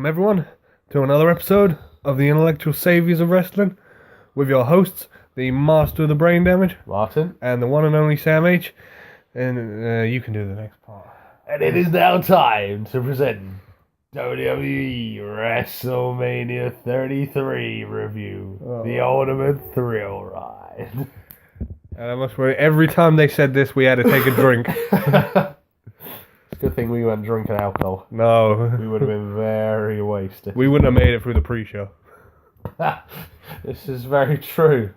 Welcome everyone to another episode of the Intellectual Saviors of Wrestling with your hosts, the Master of the Brain Damage, Martin. and the one and only Sam H. And you can do the next part. And it is now time to present WWE WrestleMania 33 review. The ultimate thrill ride. And I must say, every time they said this, we had to take a drink. It's a good thing we weren't drinking alcohol. No. We would have been very wasted. We wouldn't have made it through the pre-show. This is very true.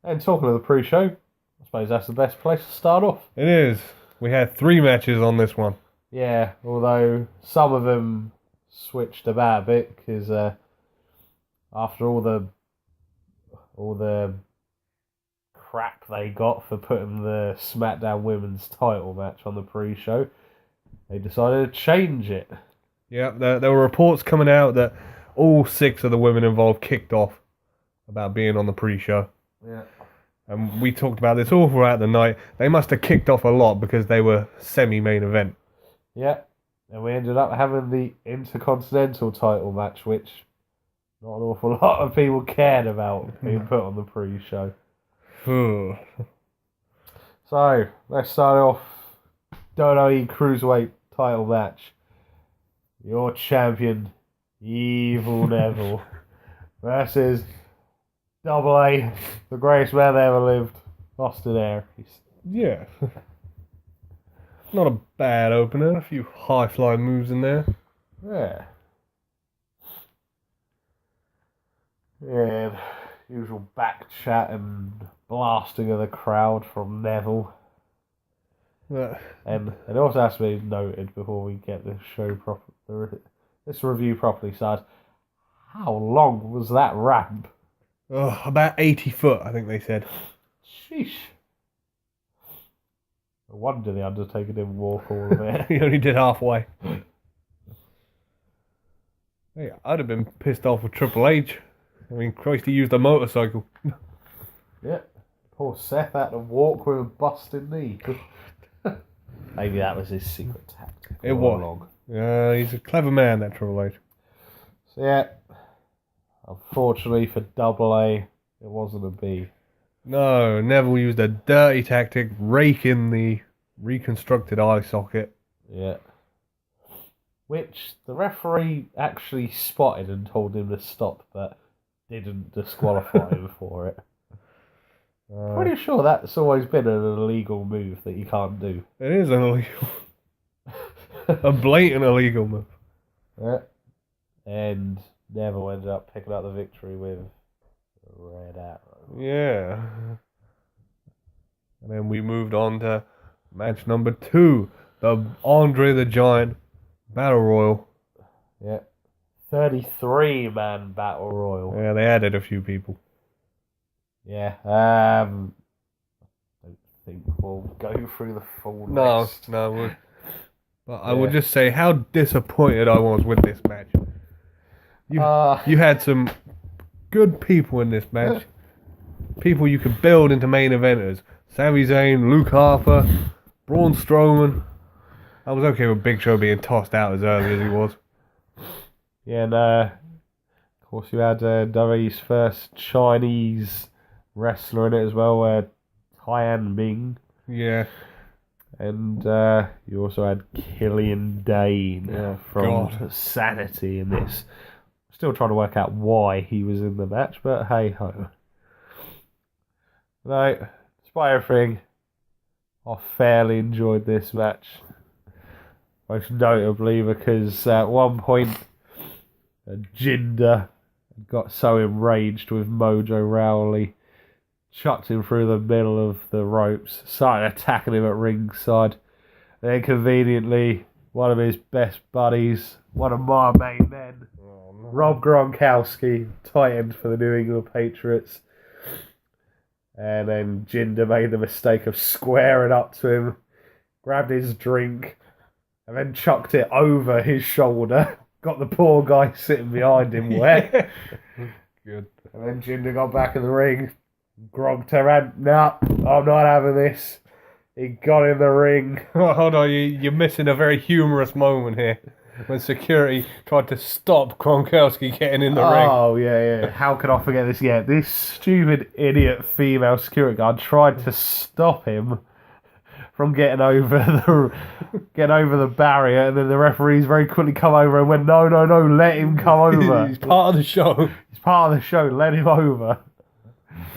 And talking of the pre-show, I suppose that's the best place to start off. It is. We had 3 matches on this one. Yeah, although some of them switched about a bit because after all the crap they got for putting the SmackDown Women's title match on the pre-show, they decided to change it. Yeah, there were reports coming out that all 6 of the women involved kicked off about being on the pre-show. Yeah. And we talked about this all throughout the night. They must have kicked off a lot because they were semi-main event. Yeah, and we ended up having the Intercontinental title match, which not an awful lot of people cared about being put on the pre-show. So, let's start off WWE Cruiserweight title match. Your champion, Evil Neville, versus Double A, the greatest man that ever lived, Austin Aries. Yeah. Not a bad opener. A few high-flying moves in there. Yeah. And usual back chat and blasting of the crowd from Neville. And it also has to be noted before we get this this review properly started. How long was that ramp? Oh, about 80 foot, I think they said. Sheesh. No wonder the Undertaker didn't walk all of it. He only did halfway. Hey, I'd have been pissed off with Triple H. I mean, Christ, he used a motorcycle. Yeah. Poor Seth had to walk with a busted knee. Maybe that was his secret tactic. It was. He's a clever man, that Triple H. So yeah, unfortunately for Double A, it wasn't a B. No, Neville used a dirty tactic, raking the reconstructed eye socket. Yeah. Which the referee actually spotted and told him to stop, but didn't disqualify him for it. Pretty sure that's always been an illegal move that you can't do. It is an illegal. A blatant illegal move. Yeah. And Neville ended up picking up the victory with a red arrow. Yeah. And then we moved on to match number 2. The Andre the Giant Battle Royal. Yeah. 33-man Battle Royal. Yeah, they added a few people. Yeah. I don't think we'll go through the full list. No. But I would just say how disappointed I was with this match. You had some good people in this match. People you could build into main eventers. Sami Zayn, Luke Harper, Braun Strowman. I was okay with Big Show being tossed out as early as he was. Yeah, and of course you had WWE's first Chinese wrestler in it as well, Tian Ming. Yeah. And you also had Killian Dane from Sanity in this. Still trying to work out why he was in the match, but hey ho. No, despite everything, I fairly enjoyed this match. Most notably because at one point, Jinder got so enraged with Mojo Rawley, chucked him through the middle of the ropes, started attacking him at ringside. Then conveniently, one of his best buddies, one of my main men, Rob Gronkowski, tight end for the New England Patriots. And then Jinder made the mistake of squaring up to him, grabbed his drink, and then chucked it over his shoulder. Got the poor guy sitting behind him wet. Good. And then Jinder got back in the ring. Gronk turned around, nah, I'm not having this. He got in the ring. Oh, hold on, you're missing a very humorous moment here. when security tried to stop Gronkowski getting in the ring. Oh, yeah. How could I forget this? Yeah, this stupid idiot female security guard tried to stop him from getting over the barrier, and then the referees very quickly come over and went, no, let him come over. He's part of the show. He's part of the show, let him over.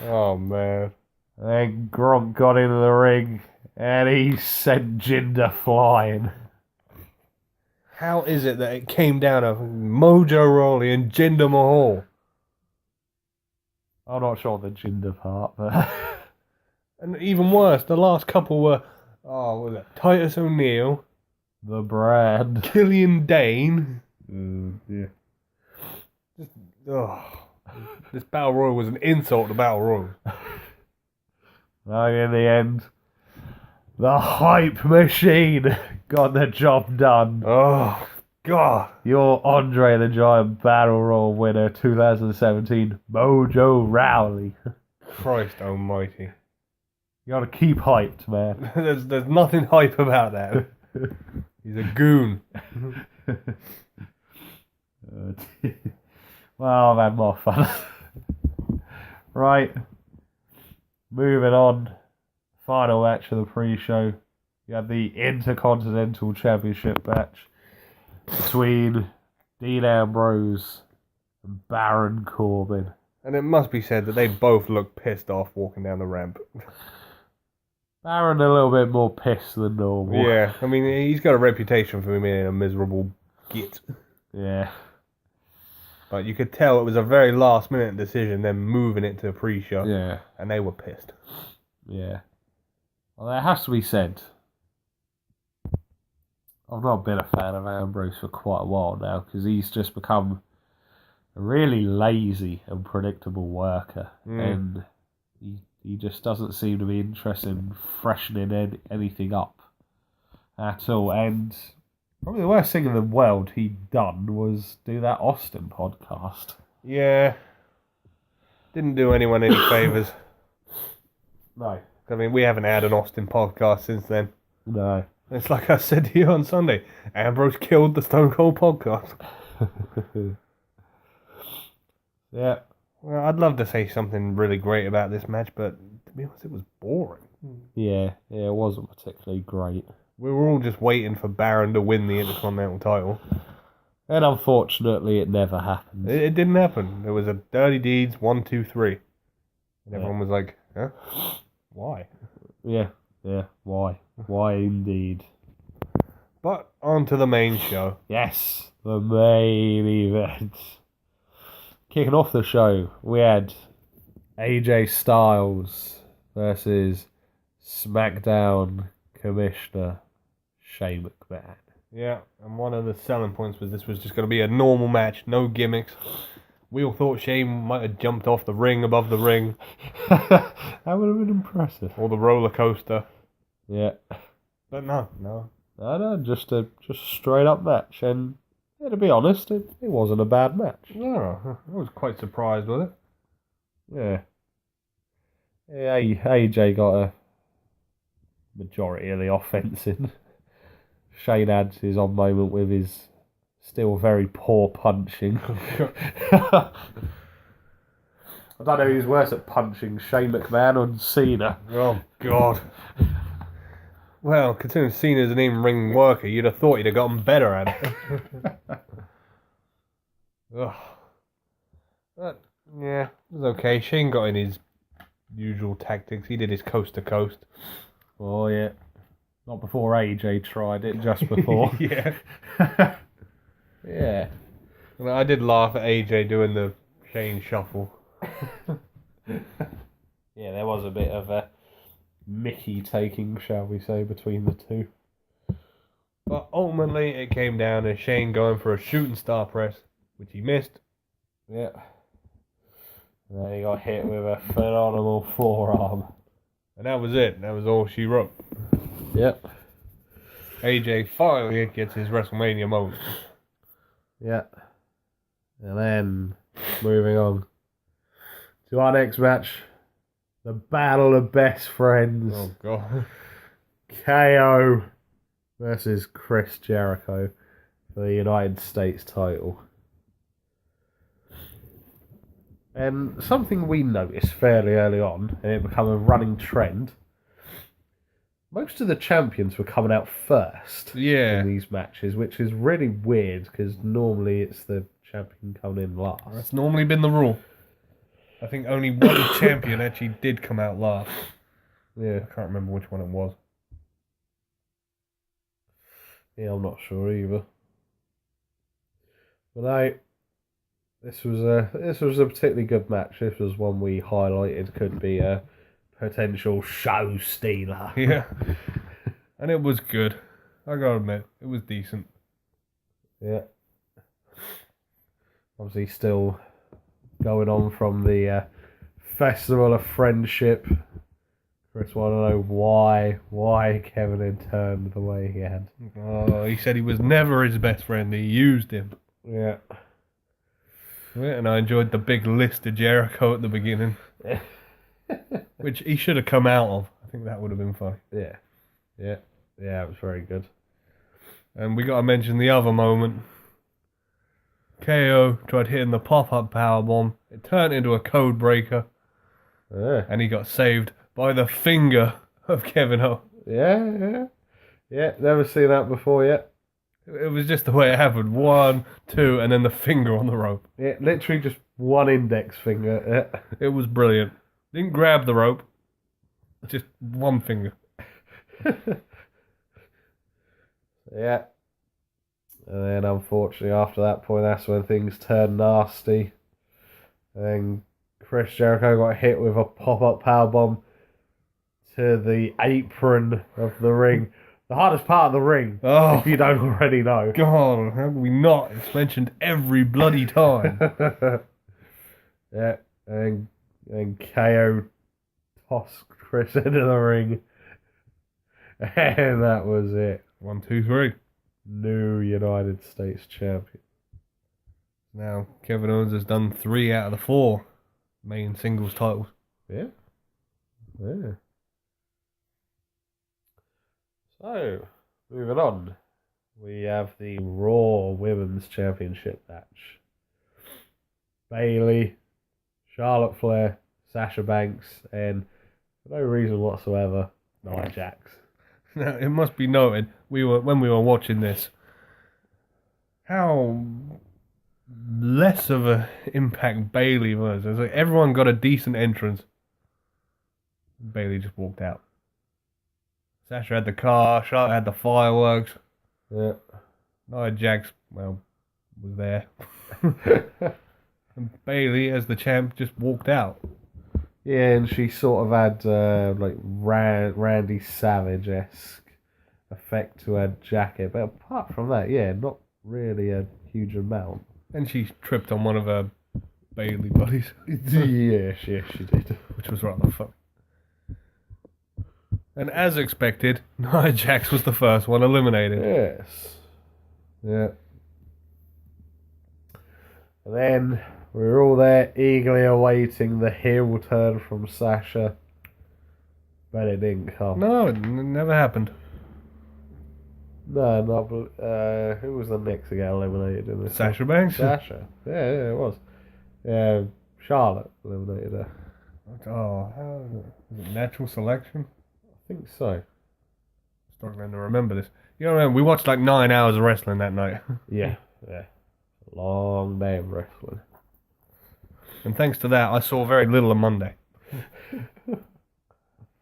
Oh, man. And then Gronk got into the ring, and he sent Jinder flying. How is it that it came down to Mojo Rawley and Jinder Mahal? I'm not sure the Jinder part, but... And even worse, the last couple were, what was it? Titus O'Neil, the Brand, Killian Dane. Yeah. This Battle Royal was an insult to Battle Royal. In the end, the hype machine got the job done. Oh, God. Your Andre the Giant Battle Royal winner 2017, Mojo Rawley. Christ almighty. You gotta keep hyped, man. There's nothing hype about that. He's a goon. Well, I've had more fun. Right. Moving on. Final match of the pre-show. You had the Intercontinental Championship match between Dean Ambrose and Baron Corbin. And it must be said that they both look pissed off walking down the ramp. Baron a little bit more pissed than normal. Yeah, I mean, he's got a reputation for being a miserable git. Yeah. But you could tell it was a very last-minute decision, them moving it to a pre-show. Yeah. And they were pissed. Yeah. Well, that has to be said. I've not been a fan of Ambrose for quite a while now, because he's just become a really lazy and predictable worker. And he just doesn't seem to be interested in freshening anything up at all. And probably the worst thing in the world he'd done was do that Austin podcast. Yeah. Didn't do anyone any favours. No. I mean, we haven't had an Austin podcast since then. No. It's like I said to you on Sunday. Ambrose killed the Stone Cold podcast. Yeah. Well, I'd love to say something really great about this match, but to be honest, it was boring. Yeah, it wasn't particularly great. We were all just waiting for Baron to win the Intercontinental title. And unfortunately, it never happened. It didn't happen. There was a Dirty Deeds 1, 2, 3. And everyone was like, huh? Why? Yeah, why? Why indeed? But on to the main show. Yes, the main event. Kicking off the show, we had AJ Styles versus SmackDown Commissioner Shane McMahon. Yeah, and one of the selling points was this was just going to be a normal match, no gimmicks. We all thought Shane might have jumped off the ring above the ring. That would have been impressive. Or the roller coaster. Yeah. But no. No, just a straight up match. And yeah, to be honest, it wasn't a bad match. No, I was quite surprised with it. Yeah. AJ got a majority of the offense in. Shane had his own moment with his still very poor punching. I don't know who's worse at punching, Shane McMahon or Cena. Oh, God. Well, considering Cena's an in-ring worker, you'd have thought he'd have gotten better at it. Ugh. But, yeah, it was okay. Shane got in his usual tactics. He did his coast-to-coast. Oh, yeah. Not before AJ tried it, just before. Yeah. Yeah. Well, I did laugh at AJ doing the Shane shuffle. Yeah, there was a bit of a Mickey taking, shall we say, between the two. But ultimately, it came down to Shane going for a shooting star press, which he missed. Yeah. And then he got hit with a phenomenal forearm. And that was it. That was all she wrote. Yep. AJ finally gets his WrestleMania moment. Yeah. And then, moving on to our next match, the Battle of Best Friends. Oh, God. KO versus Chris Jericho for the United States title. And something we noticed fairly early on, and it became a running trend, most of the champions were coming out first in these matches, which is really weird because normally it's the champion coming in last. That's normally been the rule. I think only one champion actually did come out last. Yeah. I can't remember which one it was. Yeah, I'm not sure either. But this was a particularly good match. This was one we highlighted could be a potential show stealer. Yeah. And it was good. I gotta admit, it was decent. Yeah. Obviously still going on from the Festival of Friendship. Chris wanted to know why Kevin had turned the way he had. Oh, he said he was never his best friend. He used him. Yeah. And I enjoyed the big list of Jericho at the beginning. Which he should have come out of. I think that would have been funny. Yeah. Yeah. Yeah, it was very good. And we got to mention the other moment. KO tried hitting the pop-up powerbomb. It turned into a code breaker. Yeah. And he got saved by the finger of Kevin Owens. Yeah. Yeah, never seen that before yet. It was just the way it happened. 1, 2, and then the finger on the rope. Yeah, literally just one index finger. Yeah. It was brilliant. Didn't grab the rope. Just one finger. Yeah. And then unfortunately after that point, that's when things turned nasty. And then Chris Jericho got hit with a pop-up powerbomb to the apron of the ring. The hardest part of the ring, if you don't already know. God, how can we not? It's mentioned every bloody time. Yeah, and KO tossed Chris into the ring. And that was it. 1, 2, 3. New United States champion. Now, Kevin Owens has done 3 out of the 4 main singles titles. Yeah. Yeah. So, moving on. We have the Raw Women's Championship match. Bayley, Charlotte Flair, Sasha Banks, and for no reason whatsoever, Nia Jax. Now, it must be noted, when we were watching this, how less of an impact Bayley was. It was like everyone got a decent entrance. Bayley just walked out. Sasha had the car, Charlotte had the fireworks. Yeah. Nia Jax, well, was there. And Bayley, as the champ, just walked out. Yeah, and she sort of had like Randy Savage-esque effect to her jacket. But apart from that, yeah, not really a huge amount. And she tripped on one of her Bayley buddies. Yeah, she did. Which was rather fun. And as expected, Nia Jax was the first one eliminated. Yes. Yeah. And then we were all there eagerly awaiting the heel turn from Sasha. But it didn't come. No, it never happened. No, not. Who was the next to get eliminated in this? Sasha Banks? Sasha. Yeah, it was. Charlotte eliminated her. Oh, how is it natural selection? I think so. Struggling to remember this. You know, remember, we watched like 9 hours of wrestling that night. Yeah. Long day of wrestling. And thanks to that, I saw very little of Monday. I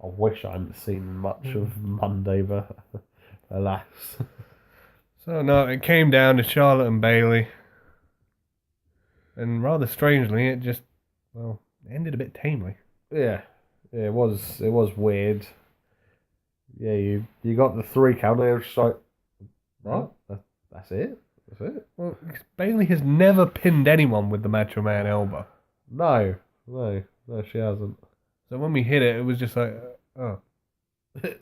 wish I hadn't seen much of Monday, but alas. So, no, it came down to Charlotte and Bayley. And rather strangely, it just, well, ended a bit tamely. Yeah. It was weird. Yeah, you got the 3 count, and it was just like, right, that's it. That's it. Well, Bayley has never pinned anyone with the Macho Man elbow. No, she hasn't. So when we hit it, it was just like, oh. bit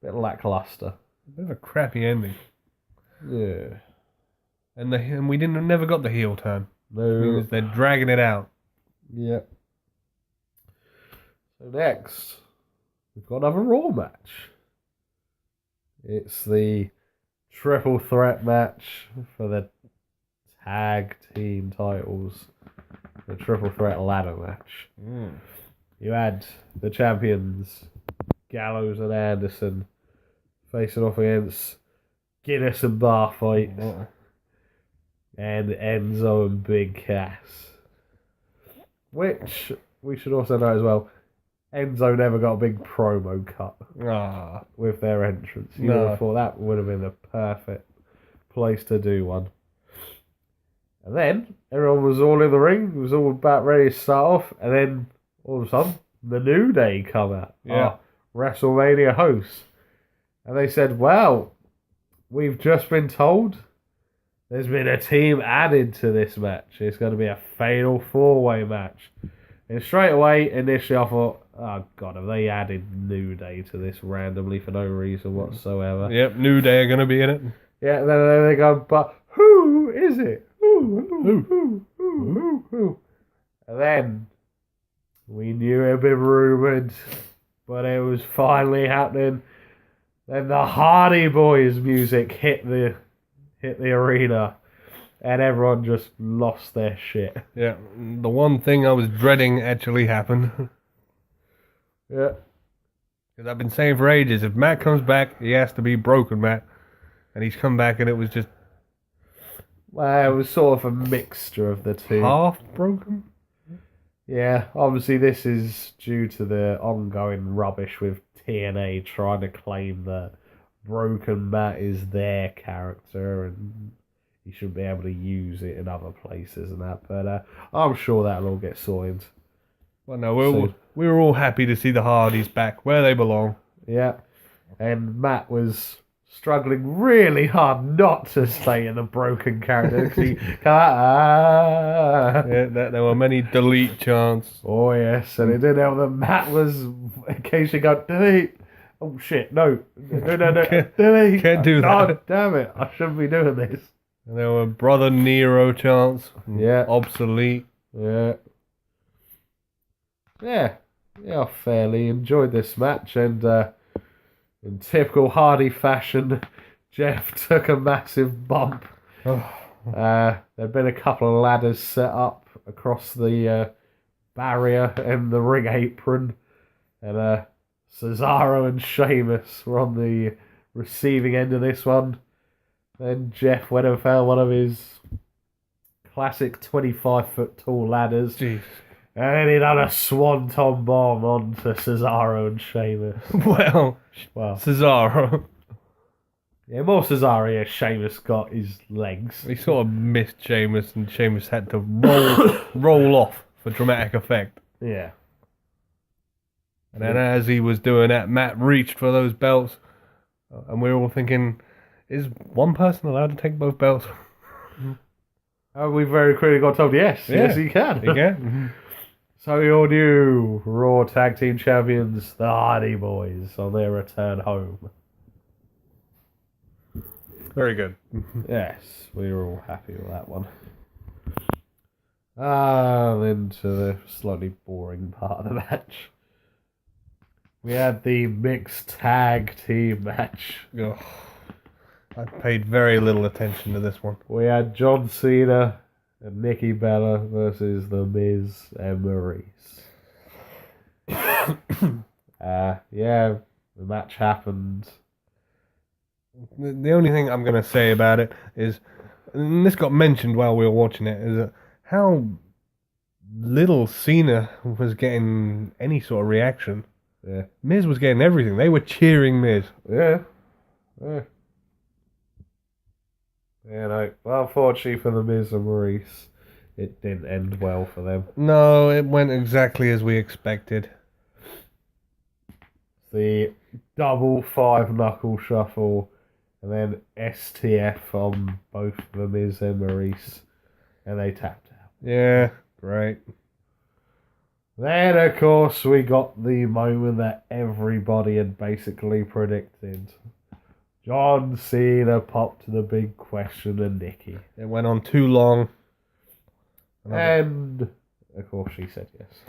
lackluster. Bit of a crappy ending. Yeah. And we never got the heel turn. No. Because they're dragging it out. Yeah. So next, we've got another Raw match. It's the triple threat match for the tag team titles. The triple threat ladder match. You had the champions, Gallows and Anderson, facing off against Guinness and Barfight, and Enzo and Big Cass. Which we should also know as well, Enzo never got a big promo cut with their entrance. You would have thought that would have been the perfect place to do one. And then everyone was all in the ring. It was all about ready to start off. And then all of a sudden, the New Day come out. Our WrestleMania hosts. And they said, well, we've just been told there's been a team added to this match. It's going to be a fatal 4-way match. And straight away, initially I thought, oh God, have they added New Day to this randomly for no reason whatsoever? Yep, New Day are going to be in it. Yeah, then they go, but who is it? Who? And then we knew it had been rumoured, but it was finally happening. Then the Hardy Boys music hit the arena, and everyone just lost their shit. Yeah, the one thing I was dreading actually happened. Yeah. Because I've been saying for ages, if Matt comes back, he has to be broken Matt. And he's come back and it was just... Well, it was sort of a mixture of the two. Half broken? Yeah, obviously this is due to the ongoing rubbish with TNA trying to claim that Broken Matt is their character and you should be able to use it in other places and that. But I'm sure that'll all get sorted. Well, no, we were all happy to see the Hardys back where they belong. Yeah, and Matt was struggling really hard not to stay in the broken character because he there were many delete chants. Oh yes, and it didn't help that Matt was occasionally going delete. Oh shit, no, delete. Can't do that. Oh damn it, I shouldn't be doing this. And there were Brother Nero chants. Yeah, obsolete. Yeah, I fairly enjoyed this match, and in typical Hardy fashion, Jeff took a massive bump. There'd been a couple of ladders set up across the barrier and the ring apron, and Cesaro and Sheamus were on the receiving end of this one. Then Jeff went and found one of his classic 25-foot tall ladders. Jeez. And then he done a swanton bomb onto Cesaro and Sheamus. Well, Cesaro. Yeah, more Cesaro, yeah, Sheamus got his legs. He sort of missed Sheamus and Sheamus had to roll off for dramatic effect. Yeah. And then as he was doing that, Matt reached for those belts. And we were all thinking, is one person allowed to take both belts? And we very quickly got told, yes, he can. He can. So your new Raw Tag Team Champions, the Hardy Boys, on their return home. Very good. Yes, we were all happy with that one. Then to the slightly boring part of the match. We had the mixed tag team match. Ugh. I paid very little attention to this one. We had John Cena and Nikki Bella versus The Miz and Maurice. The match happened. The only thing I'm going to say about it is, and this got mentioned while we were watching it, is how little Cena was getting any sort of reaction. Yeah. Miz was getting everything. They were cheering Miz. Yeah. No. Well, unfortunately for The Miz and Maurice, it didn't end well for them. No, it went exactly as we expected. The double 5-knuckle shuffle, and then STF on both The Miz and Maurice, and they tapped out. Yeah, great. Then, of course, we got the moment that everybody had basically predicted. John Cena popped the big question to Nikki. It went on too long. And, of course, she said yes.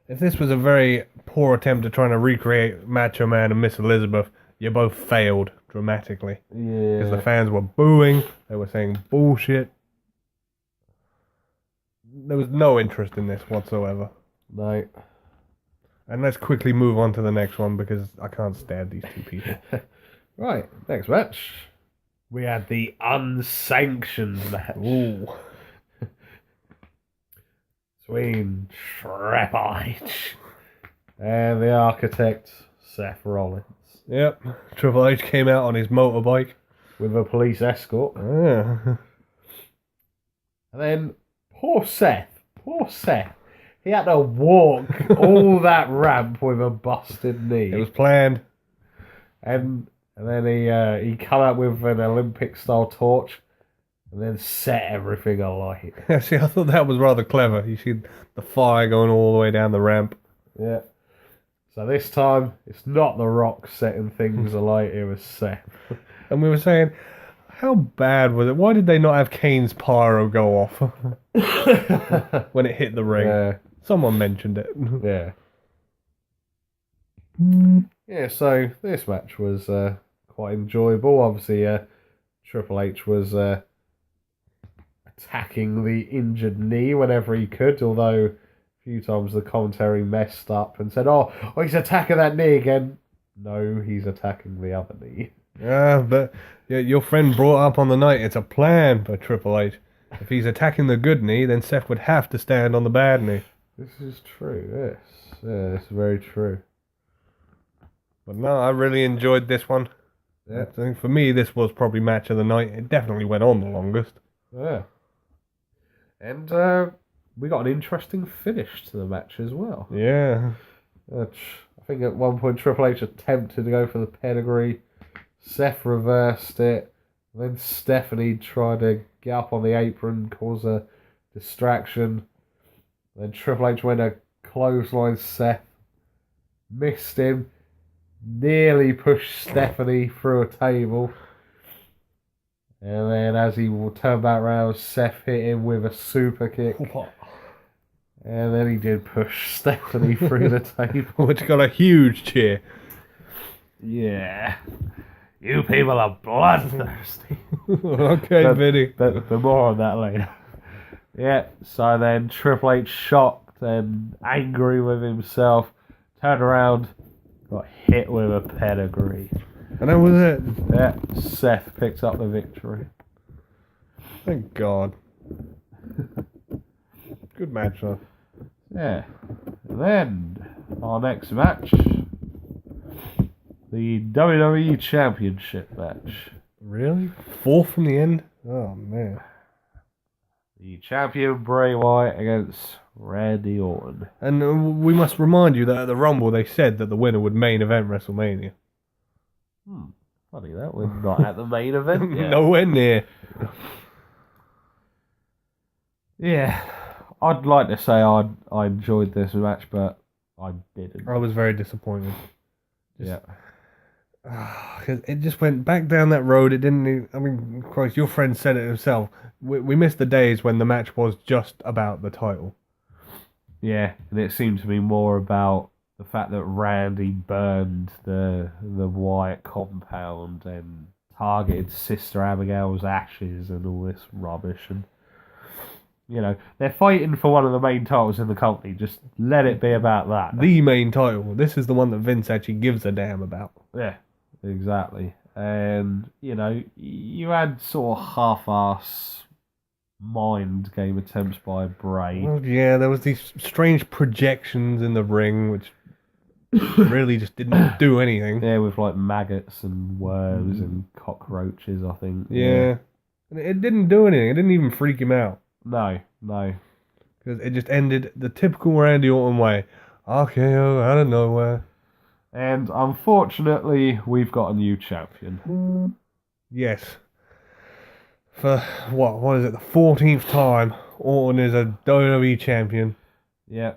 If this was a very poor attempt at trying to recreate Macho Man and Miss Elizabeth, you both failed dramatically. Yeah. Because the fans were booing, they were saying bullshit. There was no interest in this whatsoever. No. And let's quickly move on to the next one because I can't stand these two people. Right, next match. We had the unsanctioned match. Ooh. Between Triple H and the Architect, Seth Rollins. Yep. Triple H came out on his motorbike. With a police escort. Yeah. And then, poor Seth. He had to walk all that ramp with a busted knee. It was planned. And then he come out with an Olympic-style torch and then set everything alight. See, I thought that was rather clever. You see the fire going all the way down the ramp. Yeah. So this time, it's not The Rock setting things alight, it was Seth. And we were saying, how bad was it? Why did they not have Kane's pyro go off when it hit the ring? Yeah. Someone mentioned it. Yeah. Yeah, so this match was quite enjoyable. Obviously, Triple H was attacking the injured knee whenever he could, although a few times the commentary messed up and said, oh, he's attacking that knee again. No, he's attacking the other knee. Yeah, but your friend brought up on the night, it's a plan for Triple H. If he's attacking the good knee, then Seth would have to stand on the bad knee. This is true, yes. Yeah, this is very true. But no, I really enjoyed this one. Yeah. I think for me, this was probably match of the night. It definitely went on the longest. Yeah. And we got an interesting finish to the match as well. Yeah. Which I think at one point Triple H attempted to go for the pedigree. Seth reversed it. Then Stephanie tried to get up on the apron, cause a distraction. Then Triple H went to clothesline Seth. Missed him. Nearly pushed Stephanie through a table. And then as he turned back around, Seth hit him with a super kick. And then he did push Stephanie through the table. Which got a huge cheer. Yeah. You people are bloodthirsty. Okay, Vinny. But more on that later. Yeah, so then Triple H, shocked and angry with himself, turned around, got hit with a pedigree. And that was it. Yeah, Seth picked up the victory. Thank God. Good match, though. Yeah. And then, our next match, the WWE Championship match. Really? 4 from the end? Oh, man. The champion Bray Wyatt against Randy Orton. And we must remind you that at the Rumble they said that the winner would main event WrestleMania. Funny that, we're not at the main event yet. Nowhere near. Yeah, I'd like to say I enjoyed this match, but I didn't. I was very disappointed. Yeah. Cause it just went back down that road. It didn't. I mean, Christ, your friend said it himself. We missed the days when the match was just about the title. Yeah, and it seemed to be more about the fact that Randy burned the Wyatt compound and targeted Sister Abigail's ashes and all this rubbish. And you know, they're fighting for one of the main titles in the company. Just let it be about that. The main title. This is the one that Vince actually gives a damn about. Yeah, exactly. And, you know, you had sort of half-ass mind game attempts by Bray. Well, yeah, there was these strange projections in the ring, which really just didn't do anything. Yeah, with like maggots and worms and cockroaches, I think. Yeah. And it didn't do anything. It didn't even freak him out. No. Because it just ended the typical Randy Orton way. RKO out of nowhere. And unfortunately, we've got a new champion. Yes. For what is it, the 14th time, Orton is a WWE champion. Yeah.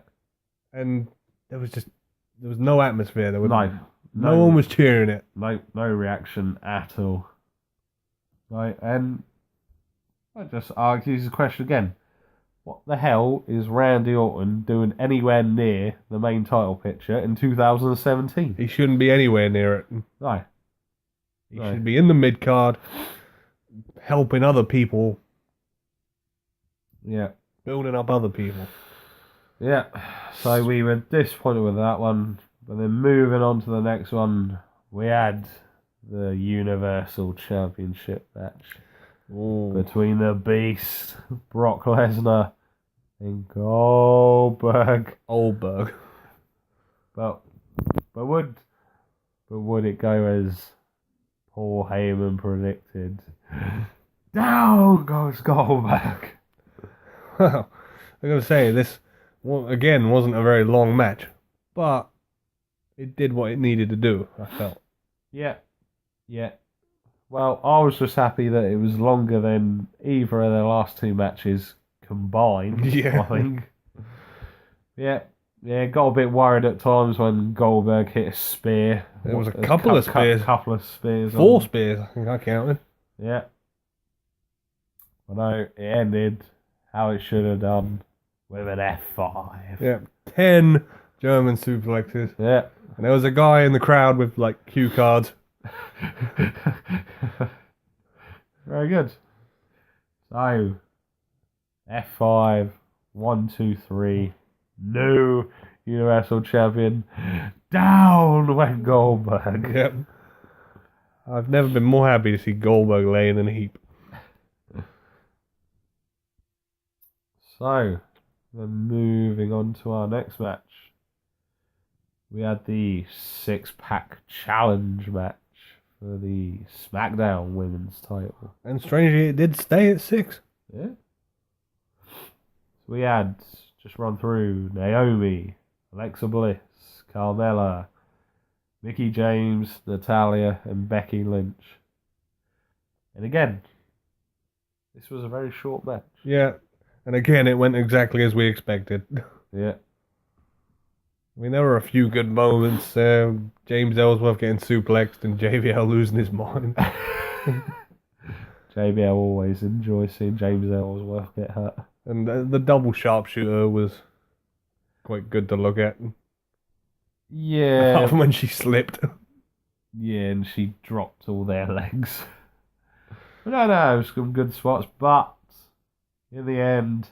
And there was no atmosphere. There was no one was cheering it. No reaction at all. Right, and I just ask you the question again. What the hell is Randy Orton doing anywhere near the main title picture in 2017? He shouldn't be anywhere near it. No. He should be in the mid card, helping other people. Yeah. Building up other people. Yeah. So we were disappointed with that one. But then moving on to the next one, we had the Universal Championship match between the Beast, Brock Lesnar, and Goldberg. But would it go as Paul Heyman predicted? Down goes Goldberg. Well, I'm going to say, this, again, wasn't a very long match. But it did what it needed to do, I felt. Yeah. Well, I was just happy that it was longer than either of their last two matches combined, Yeah. I think. Yeah, got a bit worried at times when Goldberg hit a spear. There was a couple of spears. Couple of spears. 4 spears, I think I counted. Yeah. But no, it ended how it should have done, with an F5. Yeah, 10 German suplexes. Yeah. And there was a guy in the crowd with, like, cue cards. Very good. So, F5, 1, 2, 3, new Universal Champion. Down went Goldberg. Yep. I've never been more happy to see Goldberg laying in a heap. So, then moving on to our next match. We had the 6-pack challenge match for the SmackDown Women's title. And strangely, it did stay at 6. Yeah. So we had, just run through, Naomi, Alexa Bliss, Carmella, Mickie James, Natalya, and Becky Lynch. And again, this was a very short match. Yeah. And again, it went exactly as we expected. Yeah. I mean, there were a few good moments. James Ellsworth getting suplexed and JBL losing his mind. JBL always enjoys seeing James Ellsworth get hurt. And the double sharpshooter was quite good to look at. Yeah. Apart from when she slipped. Yeah, and she dropped all their legs. No, some good spots, but in the end,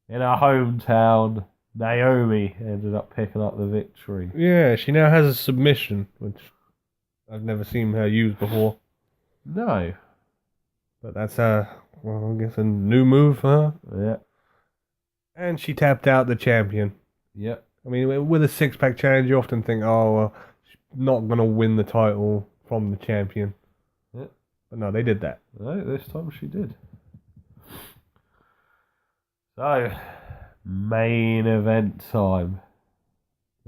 in our hometown, Naomi ended up picking up the victory. Yeah, she now has a submission, which I've never seen her use before. No. But that's I guess a new move for her. Yeah. And she tapped out the champion. Yep. I mean, with a 6-pack challenge, you often think, oh, well, she's not going to win the title from the champion. Yep. But no, they did that. No, this time she did. So, main event time.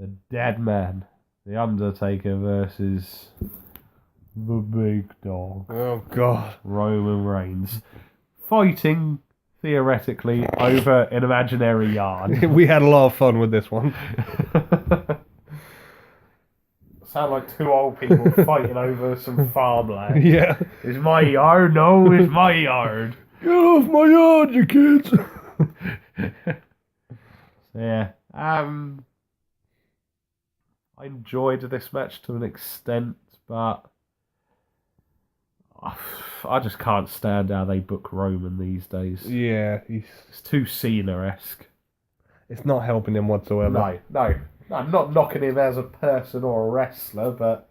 The Dead Man, The Undertaker versus the Big Dog. Oh, God. Roman Reigns. Fighting, theoretically, over an imaginary yard. We had a lot of fun with this one. Sound like two old people fighting over some farmland. Yeah. It's my yard? No, it's my yard. Get off my yard, you kids. So, yeah. I enjoyed this match to an extent, but I just can't stand how they book Roman these days. Yeah, It's too Cena-esque. it's not helping him whatsoever. No, I'm not knocking him as a person or a wrestler, but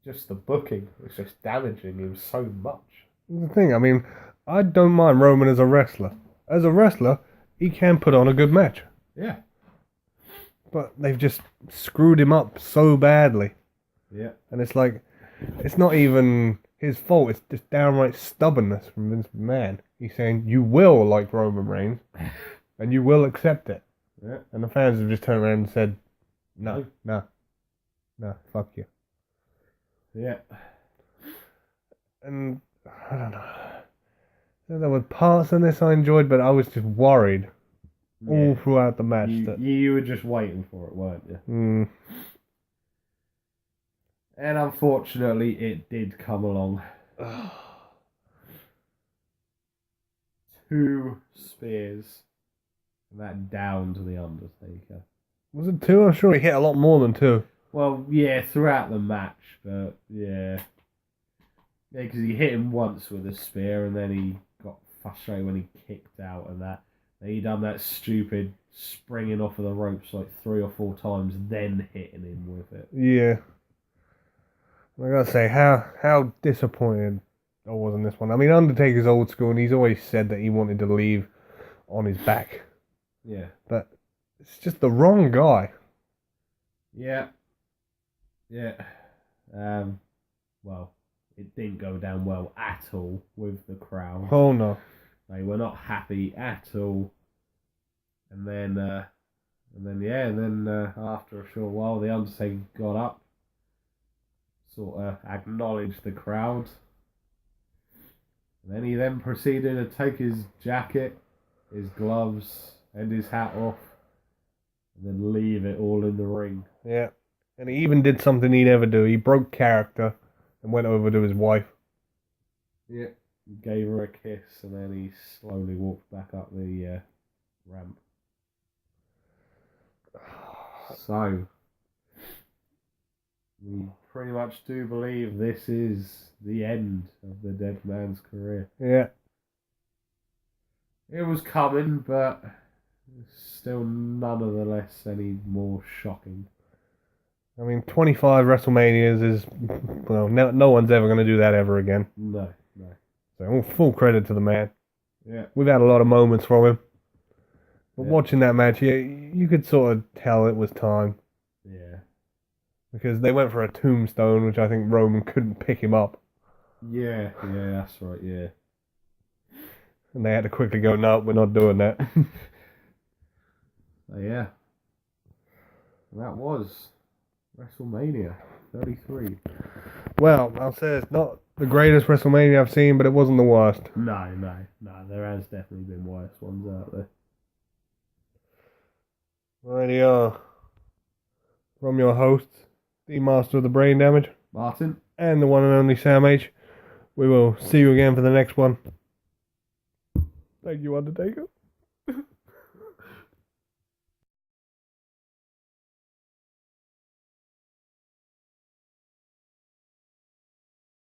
just the booking is just damaging him so much. The thing, I mean, I don't mind Roman as a wrestler. As a wrestler, he can put on a good match. Yeah. But they've just screwed him up so badly. Yeah. And it's like, it's not even his fault. It's just downright stubbornness from Vince McMahon. He's saying, you will like Roman Reigns, and you will accept it. Yeah. And the fans have just turned around and said, no, fuck you. Yeah. And I don't know. There were parts in this I enjoyed, but I was just worried all throughout the match. You were just waiting for it, weren't you? Mm. And unfortunately, it did come along. 2 spears. And that downed the Undertaker. Was it 2? I'm sure he hit a lot more than 2. Well, yeah, throughout the match, but yeah. Yeah, because he hit him once with a spear, and then he got frustrated when he kicked out and that. Then he done that stupid springing off of the ropes like 3 or 4 times, then hitting him with it. Yeah. I gotta say, how disappointed I was in this one. I mean, Undertaker's old school, and he's always said that he wanted to leave on his back. Yeah. But it's just the wrong guy. Yeah. Yeah. Well, it didn't go down well at all with the crowd. Oh no. They were not happy at all. And then after a short while, the Undertaker got up, sort of acknowledged the crowd. And then he proceeded to take his jacket, his gloves, and his hat off, and then leave it all in the ring. Yeah. And he even did something he never do. He broke character and went over to his wife. Yeah. Gave her a kiss, and then he slowly walked back up the ramp. So, we pretty much do believe this is the end of the dead man's career. Yeah. It was coming, but still none of the less any more shocking. I mean, 25 WrestleManias is, well, no one's ever going to do that ever again. No. So, full credit to the man. Yeah. We've had a lot of moments from him. But Yeah. watching that match, you could sort of tell it was time. Yeah. Because they went for a tombstone, which I think Roman couldn't pick him up. Yeah, that's right, yeah. And they had to quickly go, no, we're not doing that. So, yeah. And that was WrestleMania 33. Well, I'll say it's not the greatest WrestleMania I've seen, but it wasn't the worst. No. There has definitely been worse ones out there. Righty, from your hosts, the Master of the Brain Damage, Martin? and the one and only Sam H. We will see you again for the next one. Thank you, Undertaker.